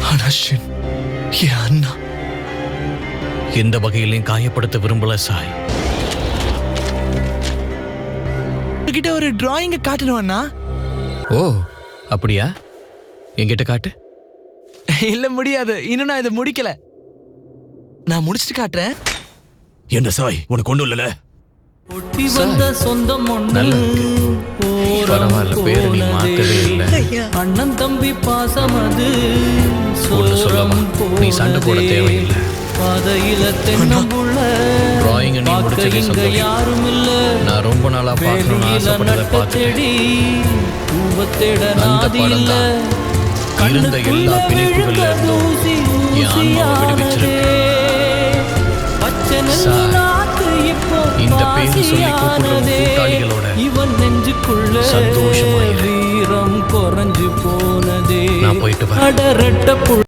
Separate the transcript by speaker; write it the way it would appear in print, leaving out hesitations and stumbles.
Speaker 1: ஆனா ஷின் என் அண்ணா எந்த வகையிலையும் காயப்படுத்த விரும்பல சாய்.
Speaker 2: கிட்ட ஒரு டிராயிங்க காட்டணும் அண்ணா.
Speaker 1: ஓ அப்படியா? என்கிட்ட காட்டு.
Speaker 2: இல்ல முடியாது, இன்னும் நான் இதை முடிக்கல. நான் முடிச்சிட்டு காட்டுறேன்.
Speaker 3: என்ன சாய், உனக்கு ஒண்ணும் இல்லல?
Speaker 1: நல்லா இருக்கு. பரவாயில்ல, பேரு நீ மாத்தவே இல்லை.
Speaker 4: அண்ணன் தம்பி பாசம் அது
Speaker 1: ஒண்ணு சொல்லவா, நீ சண்டை போட தேவையில்லை.
Speaker 4: பாதையில தென்னம்புள்ள
Speaker 1: டிராயிங் நீ முடிச்சதே சந்தோஷம்.
Speaker 4: யாரும் இல்ல.
Speaker 1: நான் ரொம்ப நாளா பார்க்கணும்னு ஆசைப்பட்டதை பார்த்துட்டேன். அந்த படம் தான் இருந்த எல்லா பிணைப்புகள்ல இருந்தும் என் ஆன்மாவை விடுவிச்சிருக்கு. இந்த பேரு சொல்லி கூப்பிடுற கூட்டாளிகளோட
Speaker 4: இவன் நெஞ்சுக்குள்ள
Speaker 1: சந்தோஷமா இரு.
Speaker 4: வீரம் குறைஞ்சு போனதே.
Speaker 1: நான் போயிட்டு வரேன்.
Speaker 4: அடரட்ட